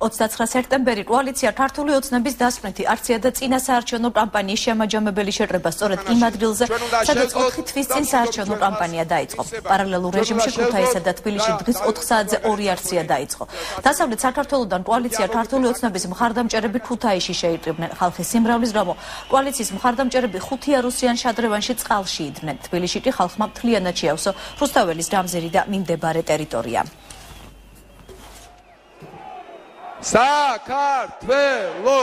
29 სექტემბერი კოალიცია ქართული ოცნების დასკვნითი აქცია და წინა საარჩევნო კამპანიის შემაჯამებელი შეკრება სწორედ იმ ადგილზე, სადაც 4 თვის წინ საარჩევნო კამპანია დაიწყო. პარალელურ რეჟიმში ქუთაისსა და თბილისში დღის 4 საათზე 2 აქცია დაიწყო. დასავლეთ საქართველოსთან კოალიცია ქართული ოცნების მხარდამჭერები ქუთაისში შეიკრიბნენ. ხალხის სიმრავლის გამო კოალიციის მხარდამჭერები ხუთიარუსიან შადრევანში წყალში იდგნენ. თბილისში კი ხალხმა მთლიანად შეავსო რუსთაველის გამზირი და მიმდებარე ტერიტორია. საქართველო,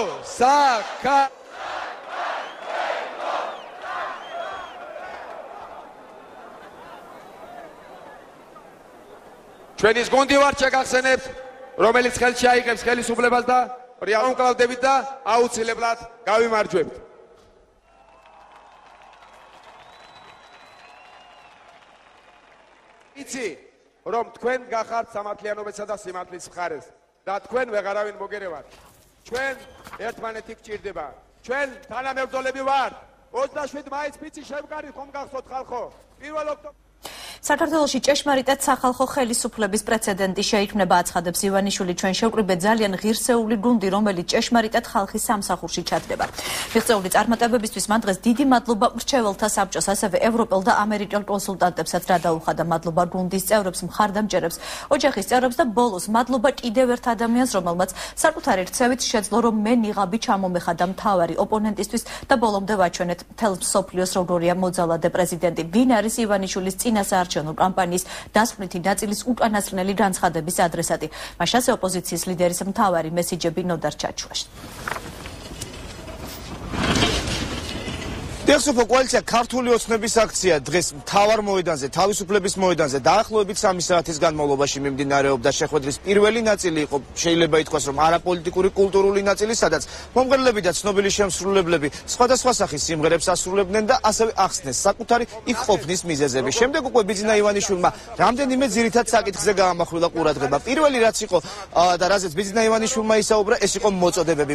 ჩვენის გუნდი ვართ შეგახსენებთ, რომელიც ხელში აიღებს ხელისუფლებას და რეალურობდებით და აუცილებლად გავიმარჯვებთ. იცი, რომ თქვენ გახართ სამართლიანობისა და სიმართლის მხარეს და თქვენ ვეღარავინ მოგერევათ. ჩვენ ერთმანეთი გჭირდება. ჩვენ თანამებრძოლები ვართ. 27 მაისს ფიცი შევკარით, ხომ გახსოვთ ხალხო? 1 ოქტომბერს საქართველოში ჭეშმარიტად სახალხო ხელისუფლების პრეცედენტი შეიქმნება, აცხადებს ივანიშვილი. ჩვენ შევკრიბეთ ძალიან ღირსეული გუნდი, რომელიც ჭეშმარიტად ხალხის სამსახურში ჩადგება. მიღწეული წარმატებებისთვის მან დღეს დიდი მადლობა მრჩეველთა საბჭოს, ასევე ევროპელ და ამერიკელ კონსულტანტებსაც რა დაუხადა. მადლობა გუნდის წევრებს, მხარდამჭერებს, ოჯახის წევრებს და ბოლოს მადლობა კიდევ ერთ ადამიანს, რომელმაც საკუთარი რცევით შეძლო, რომ მე ნიღაბი ჩამომეხადა მთავარი ოპონენტისთვის და ბოლომდე ვაჩვენეთ მთელ მსოფლიოს როგორია მოძალადე პრეზიდენტი. ვინ არის ივანიშვილის წინა საარჩევნო კამპანიის დასკვნითი ნაწილის უკანასკნელი განცხადების ადრესატი. მაშასე ოპოზიციის ლიდერის მთავარი მესიჯები ნოდარ ჩაჩუაში. დიახსოფო კოალიცია ქართული ოცნების აქცია დღეს მთავარ მოედანზე, თავისუფლების მოედანზე დაახლოებით 3 საათის განმავლობაში მიმდინარეობდა. შეხვედრის პირველი ნაწილი იყო, შეიძლება ითქვას, რომ არაპოლიტიკური კულტურული ნაწილი, სადაც მომღერლები და ცნობილი შემსრულებლები სხვადასხვა სახის სიმღერებს ასრულებდნენ და ასევე ახსნეს საკუთარი იქ ყოფნის მიზეზები. შემდეგ უკვე ბიძინა ივანიშვილმა რამდენიმე ძირითად საკითხზე გაამახვილა ყურადღება. პირველი რაც იყო და რაზეც ბიძინა ივანიშვილმა ისაუბრა, ეს იყო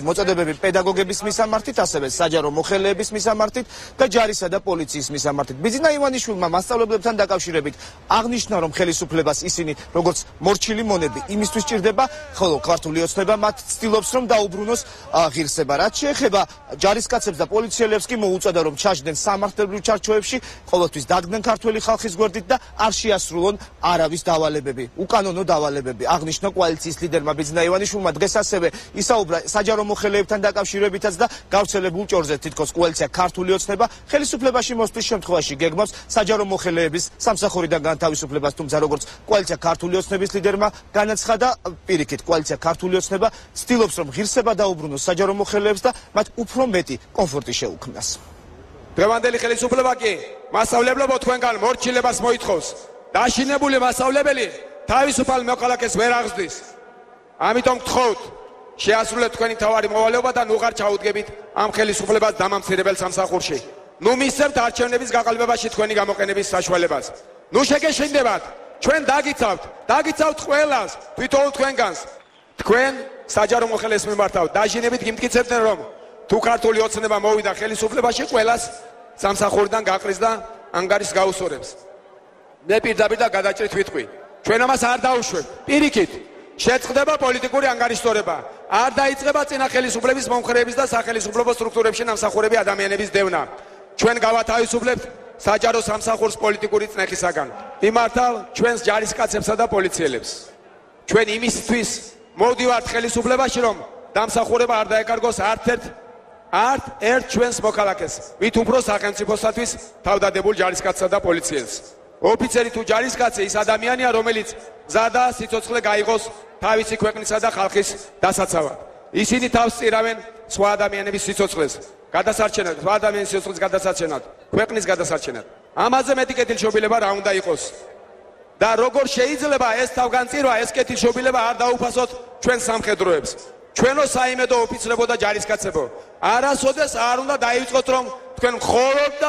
მოწოდებები პედაგოგების მისამართით, ასევე საჯარო მოხელეების მისამართით და ჯარისა და პოლიციის მისამართით. ბიძინა ივანიშვილმა მასწავლებლებთან დაკავშირებით აღნიშნა, რომ ხელისუფლებას ისინი როგორც მორჩილი მონები იმისთვის ჭირდება, ხოლო ქართული ოცნება მათ ცდილობს, რომ დაუბრუნოს ღირსება. რაც შეეხება ჯარისკაცებს და პოლიციელებს კი მოუწოდა, რომ ჩაჯდნენ სამართლებრივ ჩარჩოებში, ყოველთვის დადგნენ ქართველი ხალხის გვერდით და არ შეასრულონ არავის დავალებები, უკანონო დავალებები. აღნიშნა კოალიციის ლიდერმა ბიძინა ივანიშვილმა დღეს ასევე ისაუბრა საჯარო მოხელეებთან დაკავშირებითაც და გავრცელებულ ჭორზე თითქოს კოალიცია ქართული ოცნება ხელისუფლებაში მოსვლის შემთხვევაში გეგმავს საჯარო მოხელეების სამსახურიდან განთავისუფლებას, თუმცა როგორც კოალიცია ქართული ოცნების ლიდერმა განაცხადა, პირიქით კოალიცია ქართული ოცნება ცდილობს, რომ ღირსება დაუბრუნოს საჯარო მოხელეებს და მათ უფრო მეტი კომფორტი შეუქმნას. დღევანდელი ხელისუფლება კი მასწავლებლებო თქვენგან მორჩილებას მოითხოვს. დაშინებული მასწავლებელი თავისუფალ მოქალაქეს ვერ აღზრდის. ამიტომ გთხოვთ, შეასრულეთ თქვენი თავარი მოვალეობა და ნუ ღარ ჩაუდგებით ამ ხელისუფლებას დამამცირებელ სამსახურში. ნუ მისცემთ არჩევნების გაყალბებაში თქვენი გამოყენების საშუალებას. ნუ შეგეშინდებათ, ჩვენ დაგიცავთ ყველას, თვითონ თქვენგანს. თქვენ საჯარო მოხელეს მიმართავთ, დაჟინებით გიმტკიცებდნენ, რომ თუ ქართული ოცნება მოვიდა ხელისუფლებაში, ყველას სამსახურიდან გაყრის და ანგარიშს გაუსწორებს. მე პირდაპირ და გადაჭრით ვიტყვი, ჩვენ ამას არ დაუშვებთ. პირიქით შეწყდება პოლიტიკური ანგარიშსწორება. არ დაიწყება წინა ხელისუფლების მომხრეების და სახელისუფლებო სტრუქტურებში ნამსახურები ადამიანების დევნა. ჩვენ გავათავისუფლებთ საჯარო სამსახურს პოლიტიკური წნეხისაგან. მიმართავ ჩვენს ჯარისკაცებსა და პოლიციელებს. ჩვენ იმისთვის მოვდივართ ხელისუფლებაში, რომ დამსახურება არ დაეკარგოს არც ერთ ჩვენს მოქალაქეს, ვით უფრო სახელმწიფოსათვის თავდადებულ ჯარისკაცსა და პოლიციელს. ოფიცერი თუ ჯარისკაცი ის ადამიანია, რომელიც მზადა სიცოცხლე გაიღოს თავისი ქვეყნისა და ხალხის დასაცავად. ისინი თავს წირავენ სხვა ადამიანების სიცოცხლეს გადასარჩენად, სხვა ადამიანის სიცოცხლის გადასარჩენად, ქვეყნის გადასარჩენად. ამაზე მეტი კეთილშობილება რა უნდა იყოს? და როგორ შეიძლება ეს თავგანწირვა, ეს კეთილშობილება არ დაუფასოთ ჩვენ სამხედროებს? ჩვენო საიმედო ოფიცრებო და ჯარისკაცებო, არასოდეს არ უნდა დაივიწყოთ, რომ თქვენ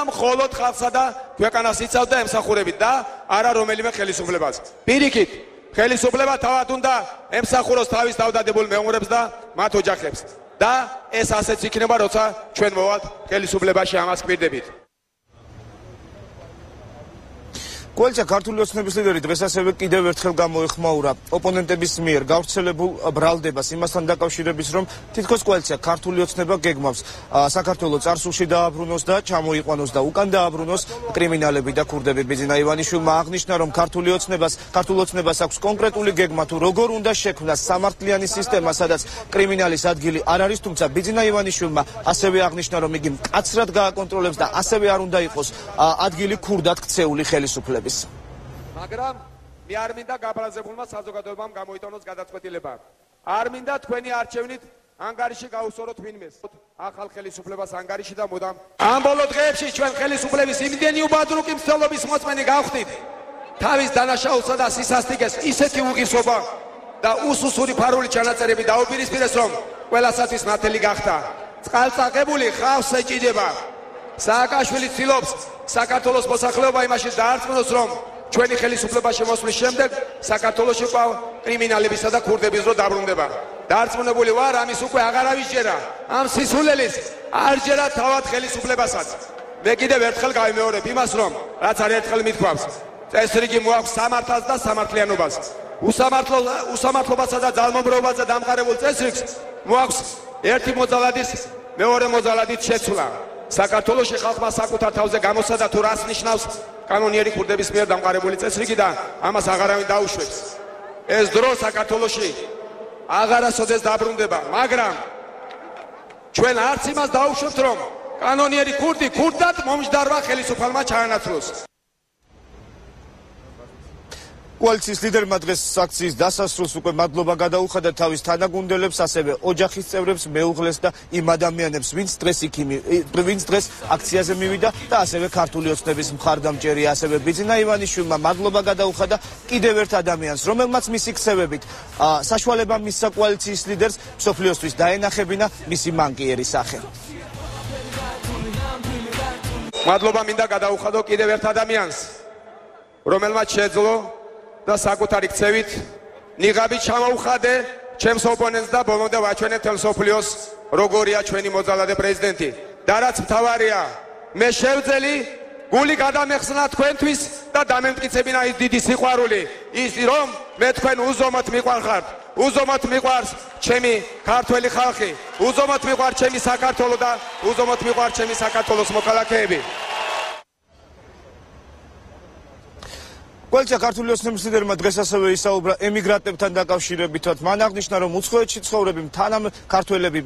მხოლოდ ხალხსა და ქვეყანას იცავთ და ემსახურებით და არა რომელიმე ხელისუფლებას. პირიქით, ხელისუფლება თავად უნდა ემსახუროს თავის თავდადებულ მეომრებს და მათ ოჯახებს. და ეს ასეც იქნება, როცა ჩვენ მოვალთ ხელისუფლებაში ამას გვირდებით. კოალიცია ქართული ოცნების ლიდერი დღეს ასევე კიდევ ერთხელ გამოეხმაურა ოპონენტების მიერ გავრცელებულ ბრალდებას იმასთან დაკავშირებით, რომ თითქოს კოალიცია ქართული ოცნება გეგმავს საქართველოს წარსულში დააბრუნოს და ჩამოიყვანოს და უკან დააბრუნოს კრიმინალები და ქურდები. ბიძინა ივანიშვილმა აღნიშნა, რომ ქართულ ოცნებას აქვს კონკრეტული გეგმა თუ როგორ უნდა შექმნას სამართლიანი სისტემა, სადაც კრიმინალის ადგილი არ არის, თუმცა ბიძინა ივანიშვილმა ასევე აღნიშნა, რომ იგი მკაცრად გააკონტროლებს და ასევე არ უნდა იყოს ადგილი ქურდად ქცეული ხელისუფლების. მაგრამ მე არ მინდა გაბრაზებულმა საზოგადოებამ გამოიტანოს გადაწყვეტილება. არ მინდა თქვენი არჩევნით ანგარიში გაუსწოროთ ვინმეს. ახალ ხელისუფლებას ანგარიში და მოდამ ამ ბოლო დღეებში ჩვენ ხელისუფლების იმდენი უბადრუკი მცდელობის მოწმენი გავხდით. თავის დანაშაულსა და სისასტიკეს ისეთი უღირსობა და უსუსური ფარული ჩანაწერები დაუპირისპირეს, რომ ყველასათვის ნათელი გახდა. წყალწაღებული ხავს ეჭიდება. სააკაშვილი ცდილობს საქართველოს მოსახლეობა იმაში დაარწმუნოს, რომ ჩვენი ხელისუფლება შემოსვლის შემდეგ საქართველოში ყავ კრიმინალებისა და ქურდების დრო დაბრუნდება. დაარწმუნებული ვარ, ამის უკვე აღარ ავისჯერა. ამ სისულელის არ ჯერა თავად ხელისუფლებასაც. მე კიდევ ერთხელ გავიმეორებ იმას, რომ რაც არ ერთხელ მithქვავს, წესრიგი მოაქვს სამართალს და სამართლიანობას. უსამართლობასა და ძალმომრობაზე დამყარებულ წესრიგს მოაქვს ერთი მოძალადის მეორე მოძალადით შეცვლა. საქართველოში ხალხმა საკუთარ თავზე გამოსადა თუ რას ნიშნავს კანონიერი ქურდების მიერ დამყარებული წესრიგი და ამას აღარავინ დაუშვებს. ეს დრო საქართველოში აღარასოდეს დაბრუნდება, მაგრამ ჩვენ არც იმას დაუშვებთ, რომ კანონიერი ქურდი ქურდად მომჯდარვა ხელისუფალმა ჩაანაცვლოს. კოალიციის ლიდერმა დღეს აქციის დასასრულს უკვე მადლობა გადაუხადა თავის თანაგუნდელებს, ასევე ოჯახის წევრებს, მეუღლეს და იმ ადამიანებს, ვინც დღეს აქციაზე მივიდა და ასევე ქართული ოცნების მხარდამჭერი, ასევე ბიძინა ივანიშვილმა მადლობა გადაუხადა კიდევ ერთ ადამიანს, რომელმაც მისი ქცევებით საშუალება მისცა კოალიციის ლიდერს მსოფლიოსთვის დაენახებინა მისი მანკიერი სახე. მადლობა მინდა გადაუხადო კიდევ ერთ ადამიანს, რომელმაც შეძლო და საკუთარი ქცევით ნიღაბით ჩამოუხადე ჩემს ოპონენტს და ბოლომდე ვაჩვენე მთელ მსოფლიოს როგორია ჩვენი მოძალადე პრეზიდენტი. და რაც მთავარია, მე შევძელი გული გადამეხსნა თქვენთვის და დამემტკიცებინა ის დიდი სიყვარული, ის რომ მე თქვენ უზომოდ მიყვარხართ. უზომოდ მიყვარს ჩემი ქართველი ხალხი, უზომოდ მიყვარს ჩემი საქართველო და უზომოდ მიყვარს ჩემი საქართველოს მოქალაქეები. კოალიცია ქართული ოცნების ლიდერმა დღეს ასევე ისაუბრა ემიგრანტებთან დაკავშირებითაც. მან აღნიშნა, რომ უცხოეთში ცხოვრები ქართველები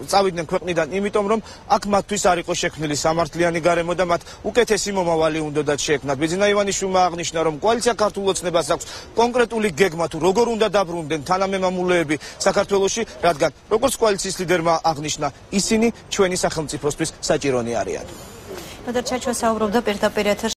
წავიდნენ ქვეყნიდან, იმიტომ რომ აქ მათთვის არ იყო შექმნილი სამართლიანი გარემო და მათ უკეთესი მომავალი უნდათ შეექმნათ. ბიძინა ივანიშვილმა აღნიშნა, რომ კოალიცია ქართულ ოცნებას აქვს კონკრეტული გეგმა თუ როგორ უნდა დაბრუნდნენ თანამემამულეები საქართველოში, რადგან როგორც კოალიციის ლიდერმა აღნიშნა, ისინი ჩვენი სახელმწიფოსთვის საჭირონი არიან. ფედერ ჩაჩვა საუბრობდა პირდაპირ ეთერში